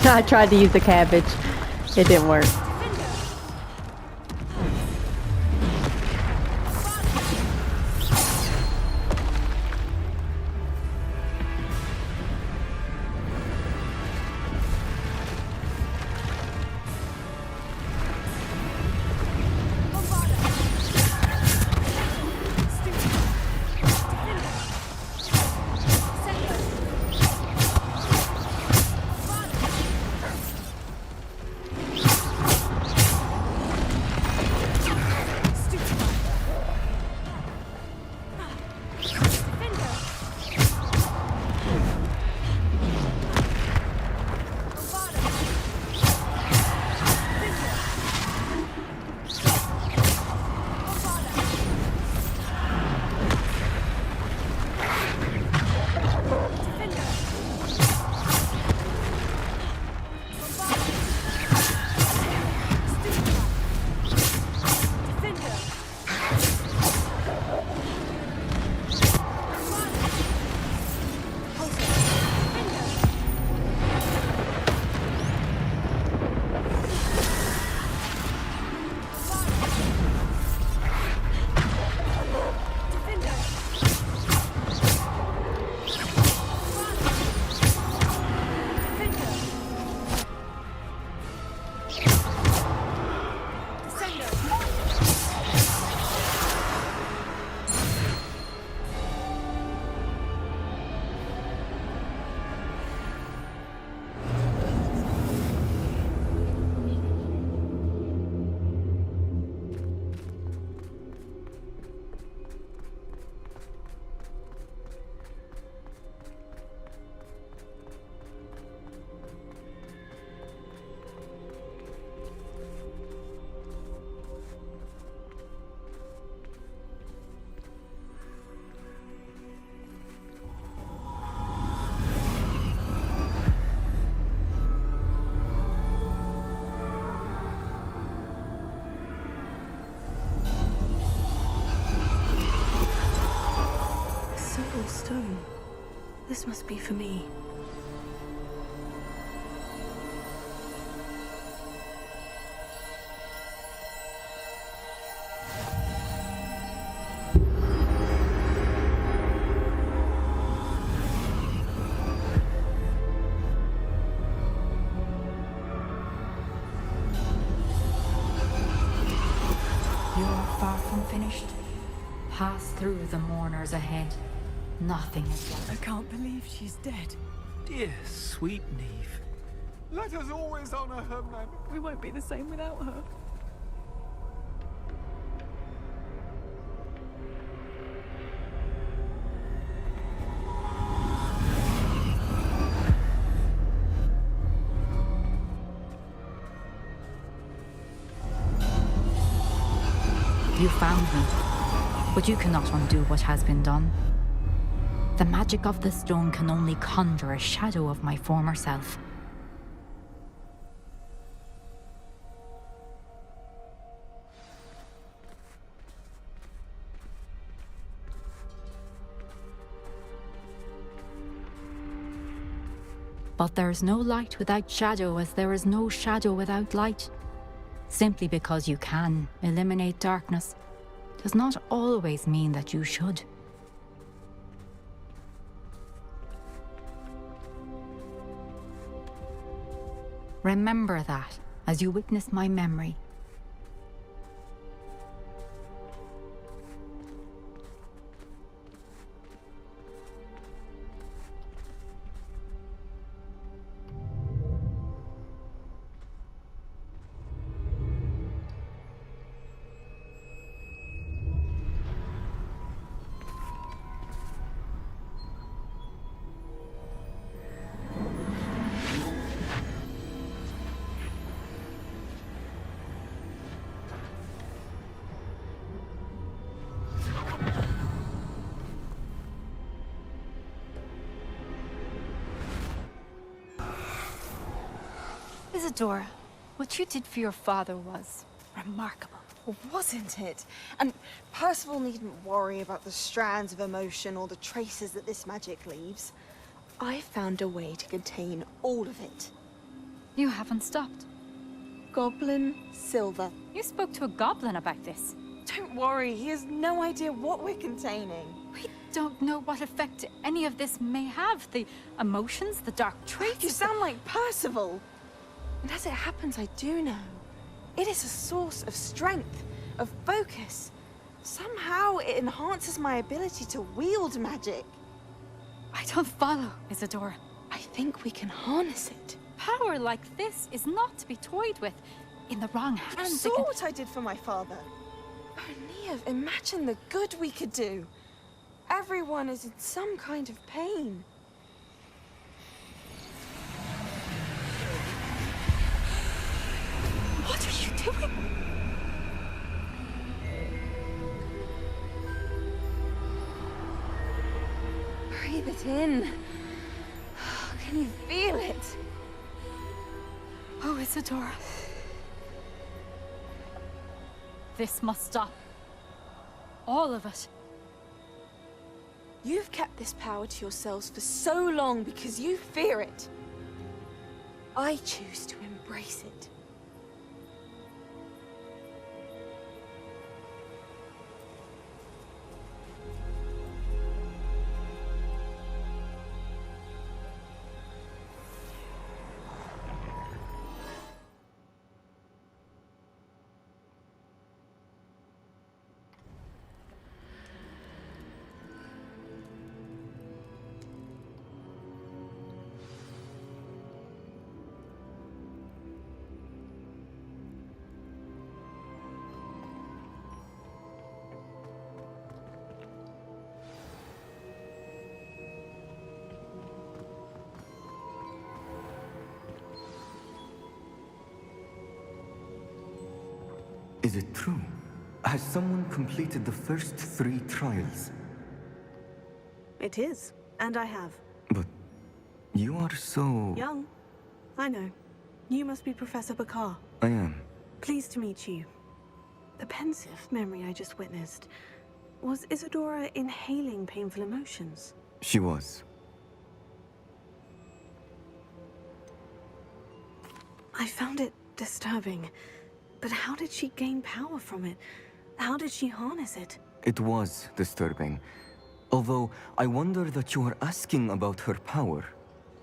I tried to use the cabbage. It didn't work. Stone. This must be for me. You're far from finished. Pass through the mourners ahead. Nothing is lost. I can't believe she's dead. Dear sweet Neve. Let us always honor her memory. We won't be the same without her. You found me, but you cannot undo what has been done. The magic of the stone can only conjure a shadow of my former self. But there is no light without shadow, as there is no shadow without light. Simply because you can eliminate darkness does not always mean that you should. Remember that as you witness my memory. Isadora, what you did for your father was remarkable. Well, wasn't it? And Percival needn't worry about the strands of emotion or the traces that this magic leaves. I found a way to contain all of it. You haven't stopped. Goblin Silver. You spoke to a goblin about this. Don't worry, he has no idea what we're containing. We don't know what effect any of this may have. The emotions, the dark traits. You sound like Percival. And as it happens, I do know. It is a source of strength, of focus. Somehow it enhances my ability to wield magic. I don't follow, Isadora. I think we can harness it. Power like this is not to be toyed with. In the wrong You hands, saw what I did for my father. Oh, Neve, imagine the good we could do. Everyone is in some kind of pain. What are you doing? Breathe it in. Can you feel it? Oh, Isadora. This must stop. All of it. You've kept this power to yourselves for so long because you fear it. I choose to embrace it. Is it true? Has someone completed the first 3 trials? It is, and I have. But you are so... Young. I know. You must be Professor Bakar. I am. Pleased to meet you. The pensive memory I just witnessed. Was Isadora inhaling painful emotions? She was. I found it disturbing. But how did she gain power from it? How did she harness it? It was disturbing. Although, I wonder that you are asking about her power.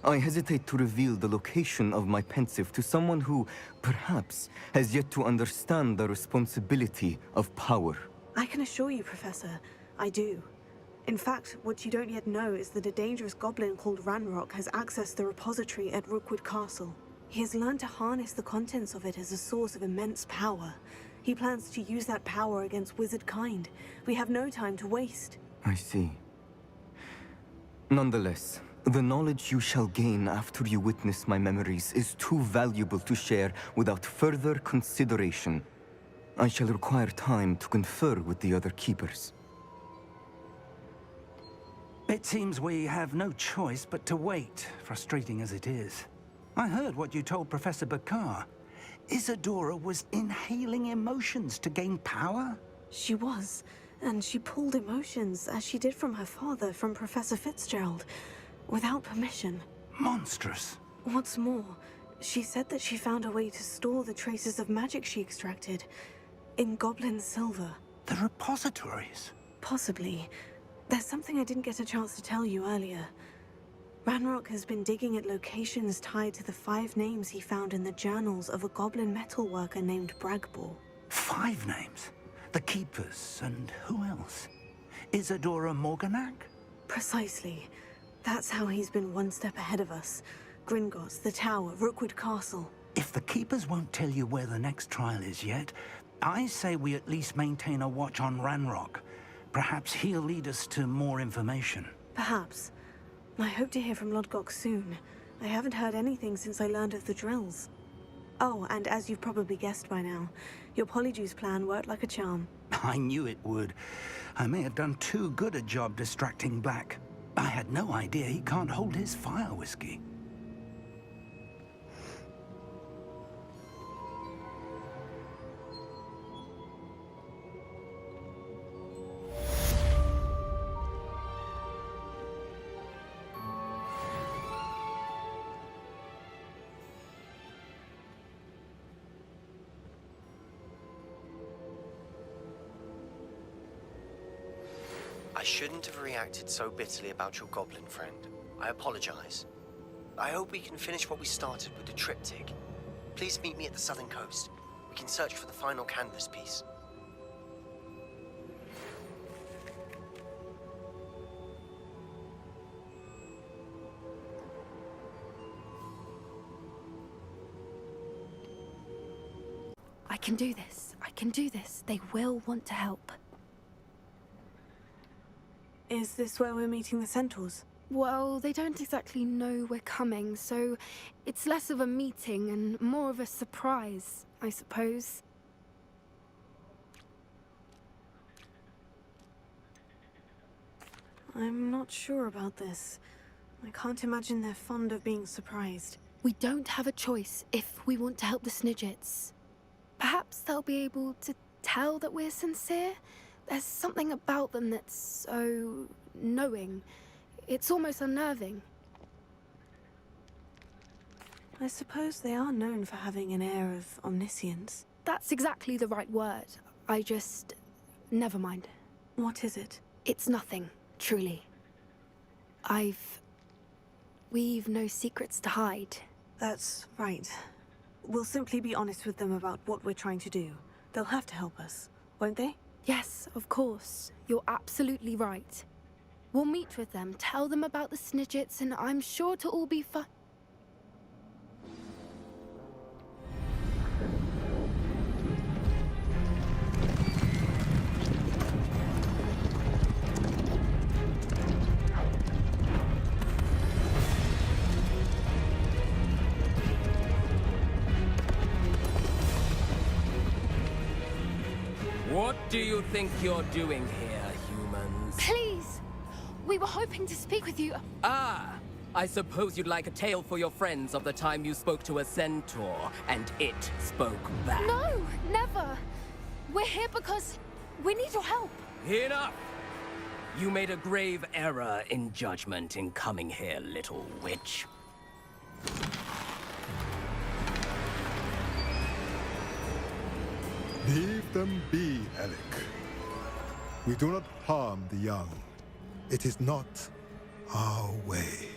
I hesitate to reveal the location of my pensive to someone who, perhaps, has yet to understand the responsibility of power. I can assure you, Professor, I do. In fact, what you don't yet know is that a dangerous goblin called Ranrock has accessed the repository at Rookwood Castle. He has learned to harness the contents of it as a source of immense power. He plans to use that power against wizard kind. We have no time to waste. I see. Nonetheless, the knowledge you shall gain after you witness my memories is too valuable to share without further consideration. I shall require time to confer with the other keepers. It seems we have no choice but to wait, frustrating as it is. I heard what you told Professor Bakar. Isadora was inhaling emotions to gain power? She was, and she pulled emotions, as she did from her father, from Professor Fitzgerald, without permission. Monstrous. What's more, she said that she found a way to store the traces of magic she extracted in goblin silver. The repositories. Possibly. There's something I didn't get a chance to tell you earlier. Ranrock has been digging at locations tied to the 5 names he found in the journals of a goblin metalworker named Bragbor. 5 names? The Keepers, and who else? Isadora Morganac? Precisely. That's how he's been one step ahead of us. Gringotts, the Tower, Rookwood Castle. If the Keepers won't tell you where the next trial is yet, I say we at least maintain a watch on Ranrock. Perhaps he'll lead us to more information. Perhaps. I hope to hear from Lodgok soon. I haven't heard anything since I learned of the drills. Oh, and as you've probably guessed by now, your Polyjuice plan worked like a charm. I knew it would. I may have done too good a job distracting Black. I had no idea he can't hold his fire whiskey. I shouldn't have reacted so bitterly about your goblin friend. I apologize. I hope we can finish what we started with the triptych. Please meet me at the southern coast. We can search for the final canvas piece. I can do this. I can do this. They will want to help. Is this where we're meeting the centaurs? Well, they don't exactly know we're coming, so it's less of a meeting and more of a surprise, I suppose. I'm not sure about this. I can't imagine they're fond of being surprised. We don't have a choice if we want to help the Snidgets. Perhaps they'll be able to tell that we're sincere. There's something about them that's so knowing. It's almost unnerving. I suppose they are known for having an air of omniscience. That's exactly the right word. I just... never mind. What is it? It's nothing, truly. We've no secrets to hide. That's right. We'll simply be honest with them about what we're trying to do. They'll have to help us, won't they? Yes, of course. You're absolutely right. We'll meet with them, tell them about the Snidgets, and I'm sure to all be fine. What do you think you're doing here, humans? Please! We were hoping to speak with you. Ah! I suppose you'd like a tale for your friends of the time you spoke to a centaur, and it spoke back. No, never! We're here because we need your help. Enough! You made a grave error in judgment in coming here, little witch. Leave them be, Alec. We do not harm the young. It is not our way.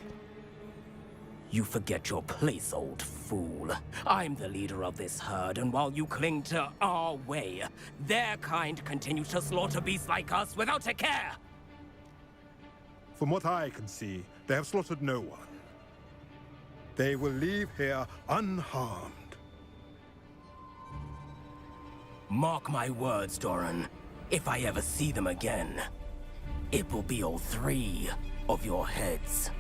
You forget your place, old fool. I'm the leader of this herd, and while you cling to our way, their kind continue to slaughter beasts like us without a care! From what I can see, they have slaughtered no one. They will leave here unharmed. Mark my words, Doran. If I ever see them again, it will be all 3 of your heads.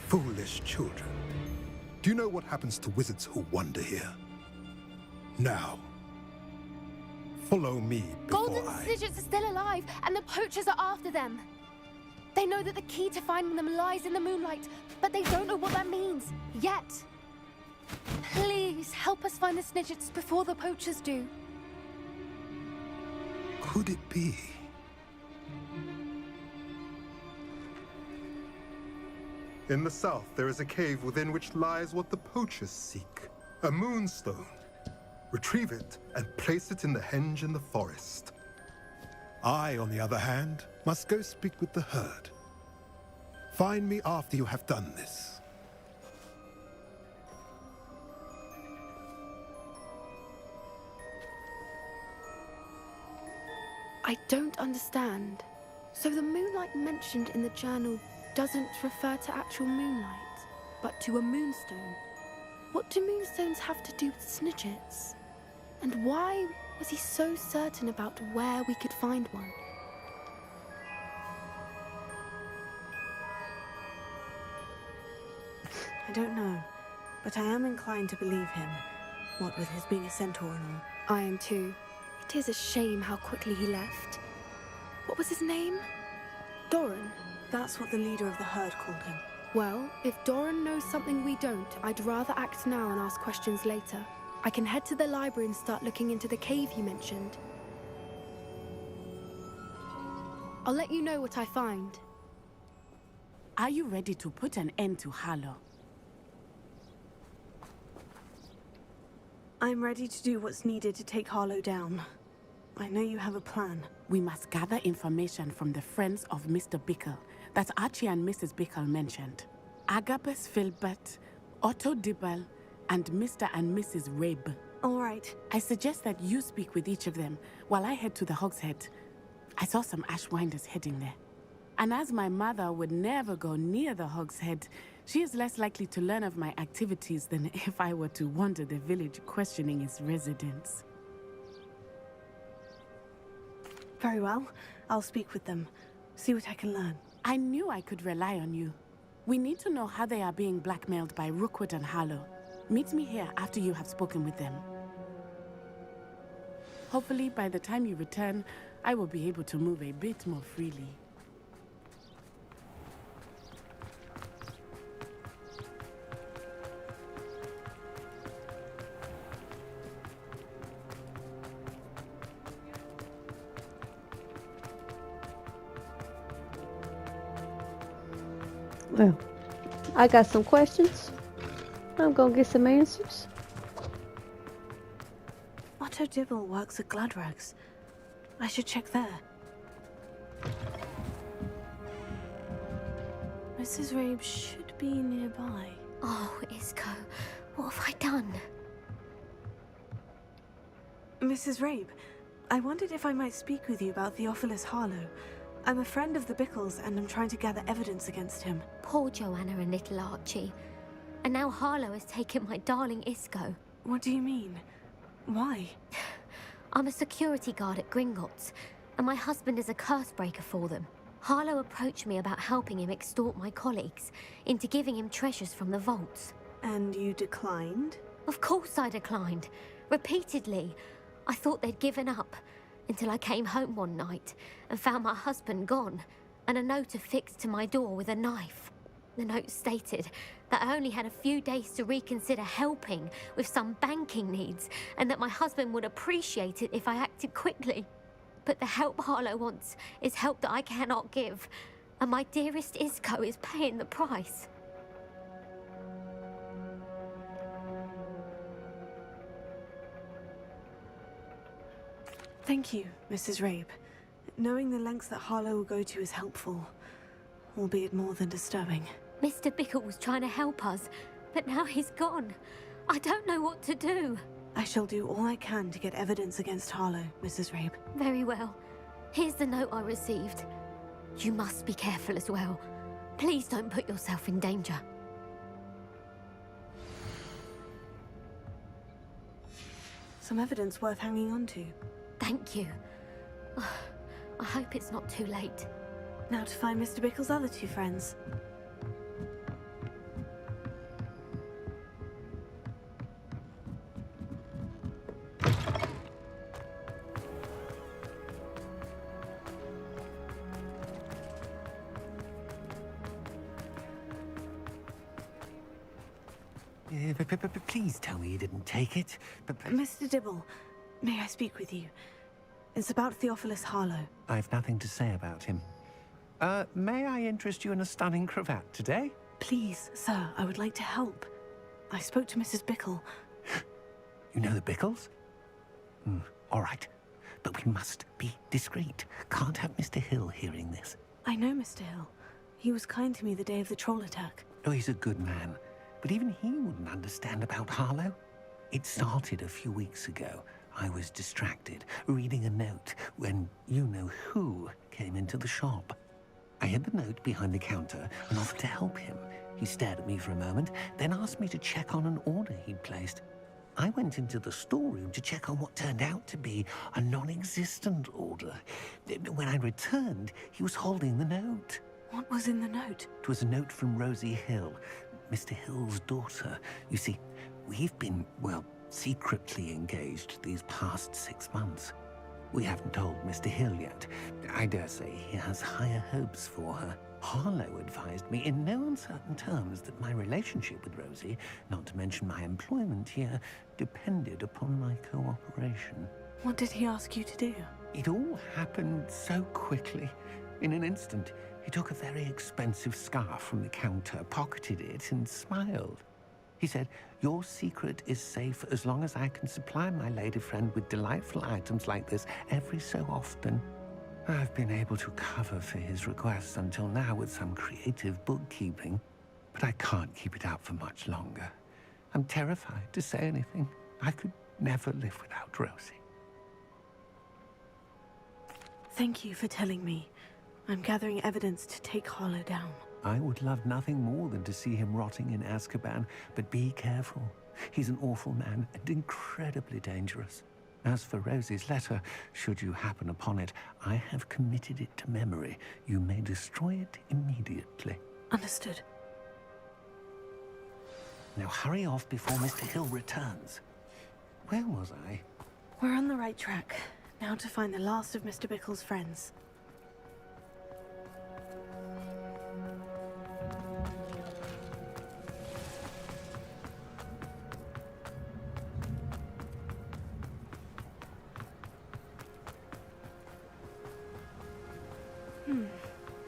Foolish children. Do you know what happens to wizards who wander here? Now, follow me before Golden I... Snidgets are still alive, and the poachers are after them. They know that the key to finding them lies in the moonlight, but they don't know what that means, yet. Please, help us find the Snidgets before the poachers do. Could it be? In the south, there is a cave within which lies what the poachers seek. A moonstone. Retrieve it and place it in the henge in the forest. I, on the other hand, must go speak with the herd. Find me after you have done this. I don't understand. So the moonlight mentioned in the journal doesn't refer to actual moonlight, but to a moonstone. What do moonstones have to do with Snidgets? And why was he so certain about where we could find one? I don't know, but I am inclined to believe him. What with his being a centaur and all. I am too. It is a shame how quickly he left. What was his name? Doran? That's what the leader of the herd called him. Well, if Doran knows something we don't, I'd rather act now and ask questions later. I can head to the library and start looking into the cave you mentioned. I'll let you know what I find. Are you ready to put an end to Harlow? I'm ready to do what's needed to take Harlow down. I know you have a plan. We must gather information from the friends of Mr. Bickle that Archie and Mrs. Bickle mentioned. Agabus Filbert, Otto Dibble, and Mr. and Mrs. Rabe. All right. I suggest that you speak with each of them while I head to the Hogshead. I saw some Ashwinders heading there. And as my mother would never go near the Hogshead, she is less likely to learn of my activities than if I were to wander the village questioning its residents. Very well. I'll speak with them. See what I can learn. I knew I could rely on you. We need to know how they are being blackmailed by Rookwood and Harlow. Meet me here after you have spoken with them. Hopefully, by the time you return, I will be able to move a bit more freely. Well, I got some questions. I'm gonna get some answers. Otto Dibble works at Gladrags. I should check there. Mrs. Rabe should be nearby. Oh, Isco, what have I done? Mrs. Rabe, I wondered if I might speak with you about Theophilus Harlow. I'm a friend of the Bickles and I'm trying to gather evidence against him. Poor Joanna and little Archie. And now Harlow has taken my darling Isco. What do you mean? Why? I'm a security guard at Gringotts, and my husband is a curse breaker for them. Harlow approached me about helping him extort my colleagues into giving him treasures from the vaults. And you declined? Of course I declined. Repeatedly. I thought they'd given up, until I came home one night and found my husband gone, and a note affixed to my door with a knife. The note stated that I only had a few days to reconsider helping with some banking needs, and that my husband would appreciate it if I acted quickly. But the help Harlow wants is help that I cannot give, and my dearest Isco is paying the price. Thank you, Mrs. Rabe. Knowing the lengths that Harlow will go to is helpful, albeit more than disturbing. Mr. Bickle was trying to help us, but now he's gone. I don't know what to do. I shall do all I can to get evidence against Harlow, Mrs. Rabe. Very well. Here's the note I received. You must be careful as well. Please don't put yourself in danger. Some evidence worth hanging on to. Thank you. I hope it's not too late. Now to find Mr. Bickle's other two friends. Please tell me you didn't take it. Mr. Dibble, may I speak with you? It's about Theophilus Harlow. I've nothing to say about him. May I interest you in a stunning cravat today? Please, sir, I would like to help. I spoke to Mrs. Bickle. You know the Bickles? All right. But we must be discreet. Can't have Mr. Hill hearing this. I know Mr. Hill. He was kind to me the day of the troll attack. Oh, he's a good man. But even he wouldn't understand about Harlow. It started a few weeks ago. I was distracted, reading a note, when you-know-who came into the shop. I hid the note behind the counter and offered to help him. He stared at me for a moment, then asked me to check on an order he'd placed. I went into the storeroom to check on what turned out to be a non-existent order. When I returned, he was holding the note. What was in the note? It was a note from Rosie Hill, Mr. Hill's daughter. You see, we've been, well, secretly engaged these past 6 months. We haven't told Mr. Hill yet. I dare say he has higher hopes for her. Harlow advised me in no uncertain terms that my relationship with Rosie, not to mention my employment here, depended upon my cooperation. What did he ask you to do? It all happened so quickly. In an instant, he took a very expensive scarf from the counter, pocketed it, and smiled. He said, "Your secret is safe as long as I can supply my lady friend with delightful items like this every so often." I've been able to cover for his requests until now with some creative bookkeeping, but I can't keep it out for much longer. I'm terrified to say anything. I could never live without Rosie. Thank you for telling me. I'm gathering evidence to take Harlow down. I would love nothing more than to see him rotting in Azkaban, but be careful. He's an awful man and incredibly dangerous. As for Rosie's letter, should you happen upon it, I have committed it to memory. You may destroy it immediately. Understood. Now hurry off before Mr. Hill returns. Where was I? We're on the right track. Now to find the last of Mr. Bickle's friends.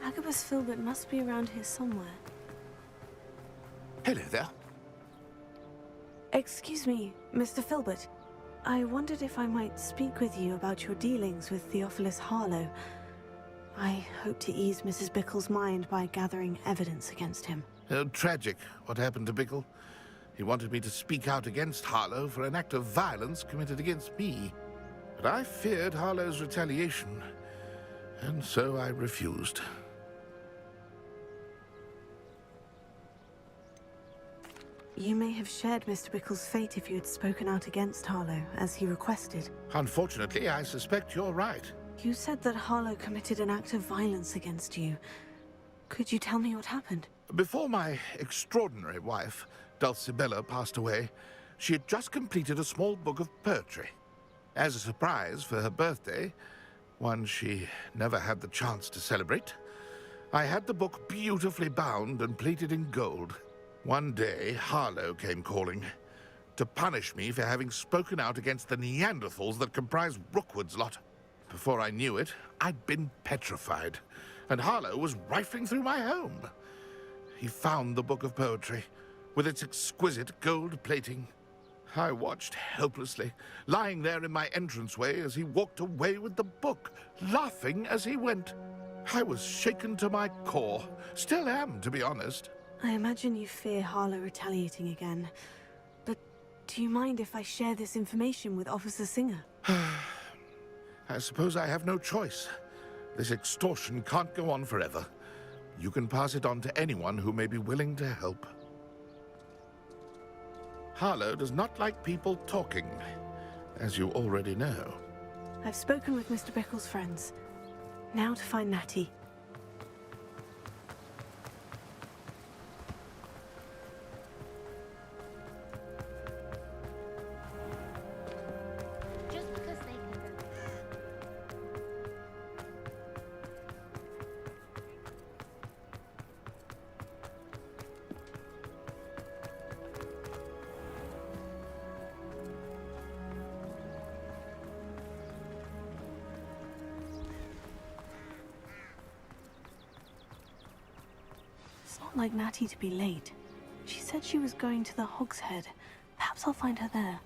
Agabus Filbert must be around here somewhere. Hello there. Excuse me, Mr. Filbert. I wondered if I might speak with you about your dealings with Theophilus Harlow. I hope to ease Mrs. Bickle's mind by gathering evidence against him. Tragic, what happened to Bickle. He wanted me to speak out against Harlow for an act of violence committed against me. But I feared Harlow's retaliation, and so I refused. You may have shared Mr. Bickle's fate if you had spoken out against Harlow, as he requested. Unfortunately, I suspect you're right. You said that Harlow committed an act of violence against you. Could you tell me what happened? Before my extraordinary wife, Dulcibella, passed away, she had just completed a small book of poetry. As a surprise for her birthday, one she never had the chance to celebrate, I had the book beautifully bound and plated in gold. One day, Harlow came calling to punish me for having spoken out against the Neanderthals that comprise Rookwood's lot. Before I knew it, I'd been petrified, and Harlow was rifling through my home. He found the book of poetry, with its exquisite gold plating. I watched helplessly, lying there in my entranceway as he walked away with the book, laughing as he went. I was shaken to my core. Still am, to be honest. I imagine you fear Harlow retaliating again. But do you mind if I share this information with Officer Singer? I suppose I have no choice. This extortion can't go on forever. You can pass it on to anyone who may be willing to help. Harlow does not like people talking, as you already know. I've spoken with Mr. Bickle's friends. Now to find Natty. Like Natty to be late. She said she was going to the Hog's Head. Perhaps I'll find her there.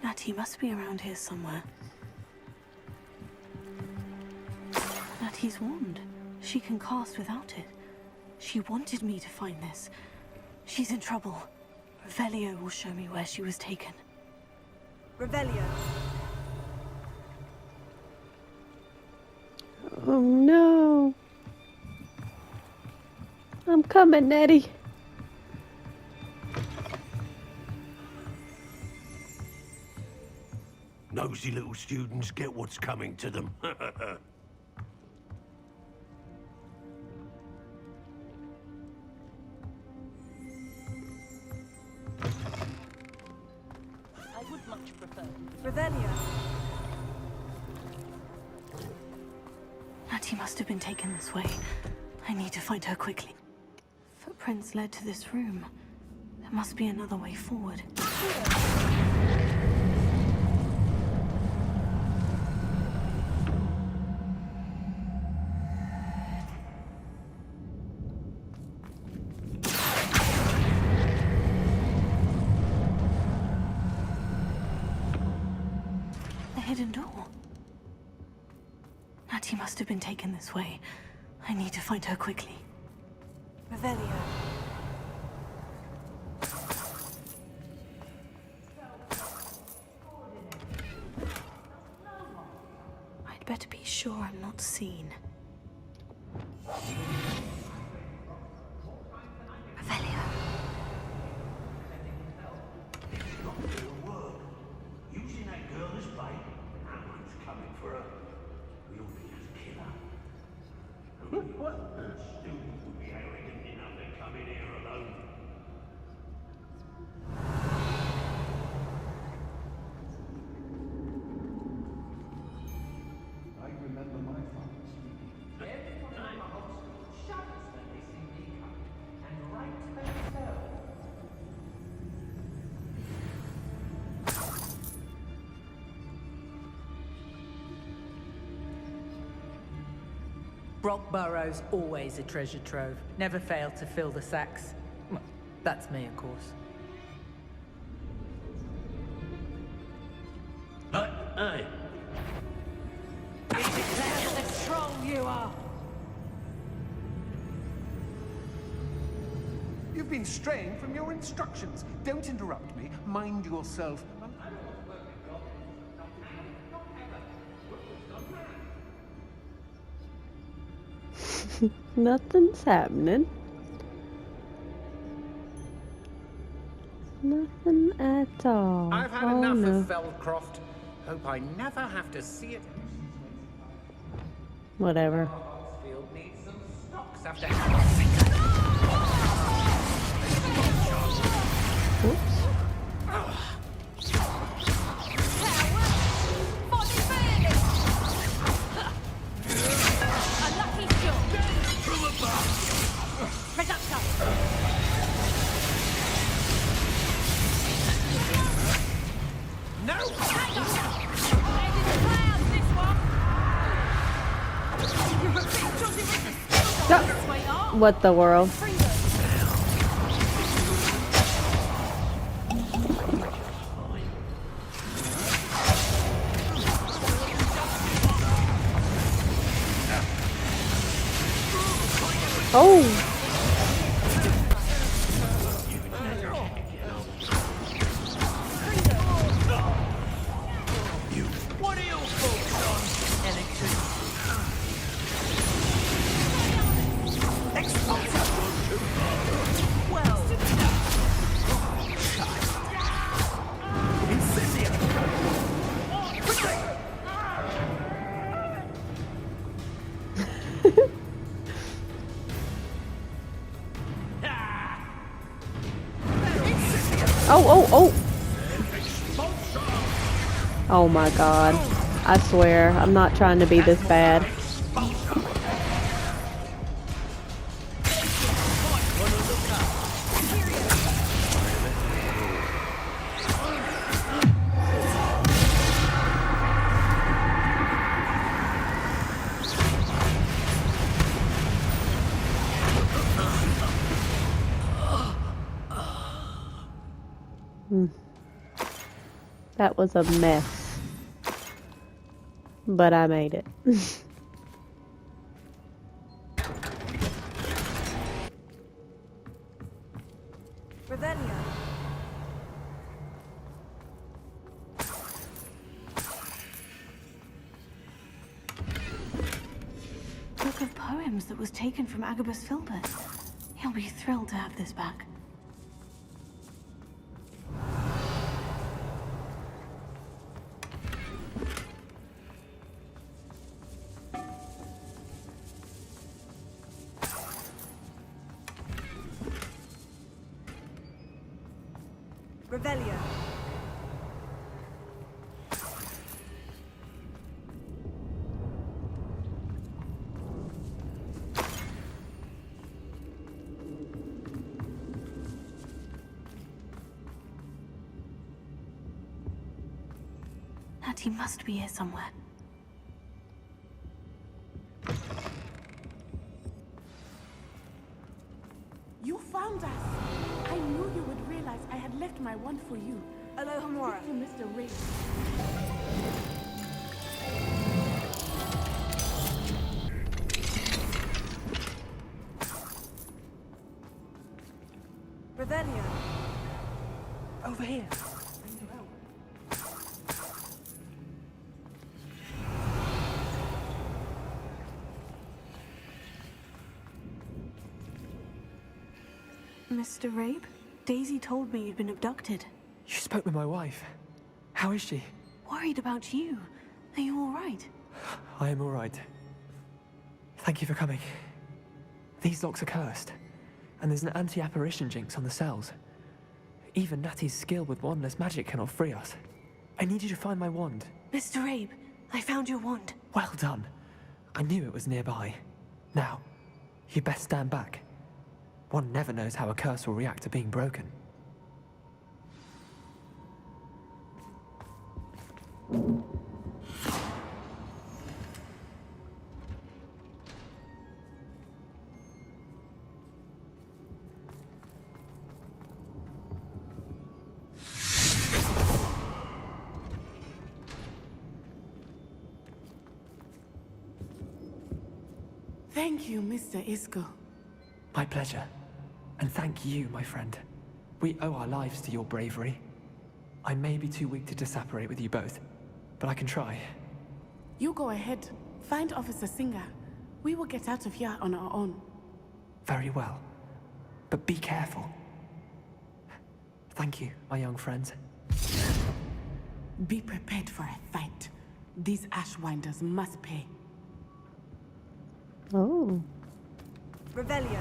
Natty must be around here somewhere. Natty's wand. She can cast without it. She wanted me to find this. She's in trouble. Revelio will show me where she was taken. Revelio! Oh no! I'm coming, Nettie. Nosy little students get what's coming to them. I would Natty must have been taken this way. I need to find her quickly. Footprints led to this room. There must be another way forward. The hidden door. Natty must have been taken this way. I need to find her quickly. Revelio. I'd better be sure I'm not seen. Revelio. Using that girl as bait. No one's coming for her. We'll be as killer. What? Students will be arrogant enough to come in here alone. I remember my father speaking. Everyone in the hospital shudders when they see me coming, and right themselves. Brock Burrow's always a treasure trove. Never failed to fill the sacks. Well, that's me, of course. Hey! Declare the troll you are! You've been straying from your instructions. Don't interrupt me. Mind yourself. Nothing's happening. Nothing at all. I've had oh, enough no. of Veldcroft. Hope I never have to see it. Whatever. Field needs some stocks after. Oops. What the world? Oh! Oh! Oh my god. I swear, I'm not trying to be this bad. That was a mess. But I made it. Revelio. Book of poems that was taken from Agabus Filbert. He'll be thrilled to have this back. Revelio. Natty must be here somewhere. You found us! I knew you would realize I had left my wand for you. Aloha Mora. Thank you, Mr. Ray. Revelio. Over here. Mr. Rabe, Daisy told me you'd been abducted. You spoke with my wife. How is she? Worried about you. Are you all right? I am all right. Thank you for coming. These locks are cursed, and there's an anti-apparition jinx on the cells. Even Natty's skill with wandless magic cannot free us. I need you to find my wand. Mr. Rabe, I found your wand. Well done. I knew it was nearby. Now, you best stand back. One never knows how a curse will react to being broken. Thank you, Mr. Isco. My pleasure. And thank you, my friend. We owe our lives to your bravery. I may be too weak to disapparate with you both, but I can try. You go ahead. Find Officer Singer. We will get out of here on our own. Very well. But be careful. Thank you, my young friends. Be prepared for a fight. These Ashwinders must pay. Oh. Revelio.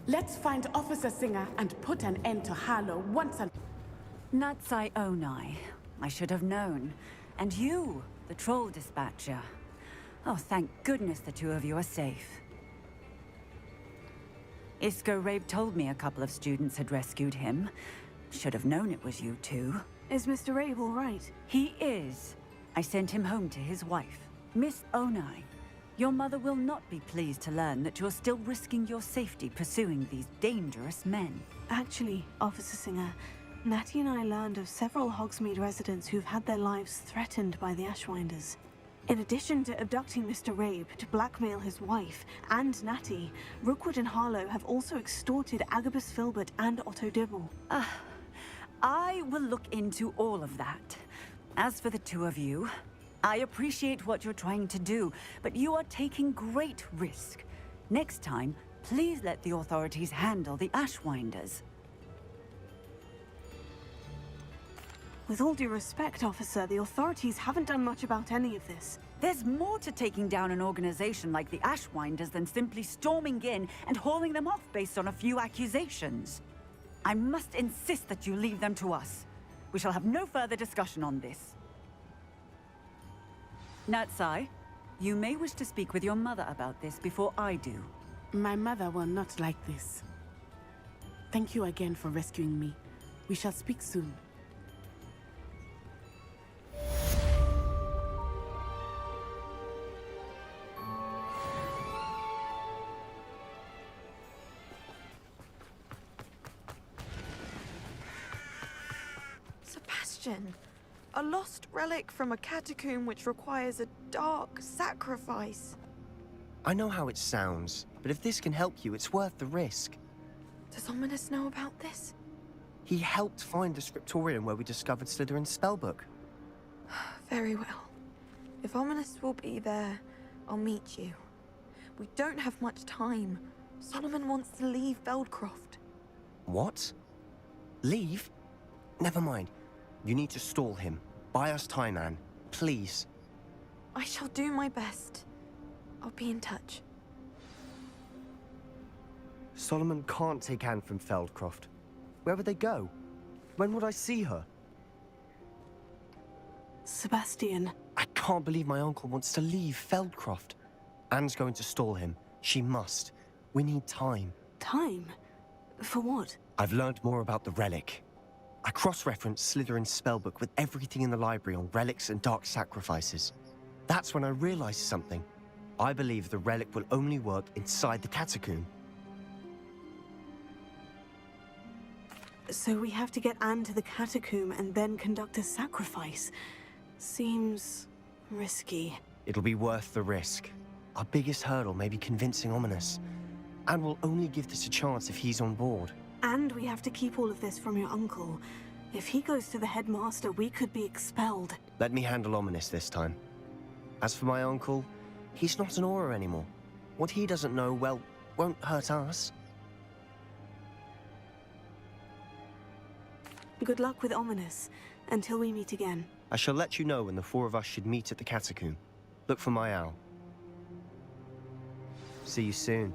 Let's find Officer Singer and put an end to Harlow once and... Natsai Onai. I should have known. And you, the troll dispatcher. Oh, thank goodness the two of you are safe. Isco Rabe told me a couple of students had rescued him. Should have known it was you two. Is Mr. Rabe all right? He is. I sent him home to his wife, Miss Onai. Your mother will not be pleased to learn that you're still risking your safety pursuing these dangerous men. Actually, Officer Singer, Natty and I learned of several Hogsmeade residents who've had their lives threatened by the Ashwinders. In addition to abducting Mr. Rabe to blackmail his wife and Natty, Rookwood and Harlow have also extorted Agabus Filbert and Otto Dibble. I will look into all of that. As for the two of you, I appreciate what you're trying to do, but you are taking great risk. Next time, please let the authorities handle the Ashwinders. With all due respect, officer, the authorities haven't done much about any of this. There's more to taking down an organization like the Ashwinders than simply storming in and hauling them off based on a few accusations. I must insist that you leave them to us. We shall have no further discussion on this. Natsai, you may wish to speak with your mother about this before I do. My mother will not like this. Thank you again for rescuing me. We shall speak soon. question. A lost relic from a catacomb which requires a dark sacrifice. I know how it sounds, but if this can help you, it's worth the risk. Does Ominous know about this? He helped find the scriptorium where we discovered Slytherin's spellbook. Very well. If Ominous will be there, I'll meet you. We don't have much time. Solomon wants to leave Feldcroft. What? Leave? Never mind. You need to stall him. Buy us time, Anne. Please. I shall do my best. I'll be in touch. Solomon can't take Anne from Feldcroft. Where would they go? When would I see her? Sebastian. I can't believe my uncle wants to leave Feldcroft. Anne's going to stall him. She must. We need time. Time? For what? I've learned more about the relic. I cross-referenced Slytherin's spellbook with everything in the library on relics and dark sacrifices. That's when I realized something. I believe the relic will only work inside the catacomb. So we have to get Anne to the catacomb and then conduct a sacrifice. Seems risky. It'll be worth the risk. Our biggest hurdle may be convincing Ominous. And we'll only give this a chance if he's on board. And we have to keep all of this from your uncle. If he goes to the headmaster, we could be expelled. Let me handle Ominous this time. As for my uncle, he's not an Auror anymore. What he doesn't know, well, won't hurt us. Good luck with Ominous, until we meet again. I shall let you know when the four of us should meet at the catacomb. Look for my owl. See you soon.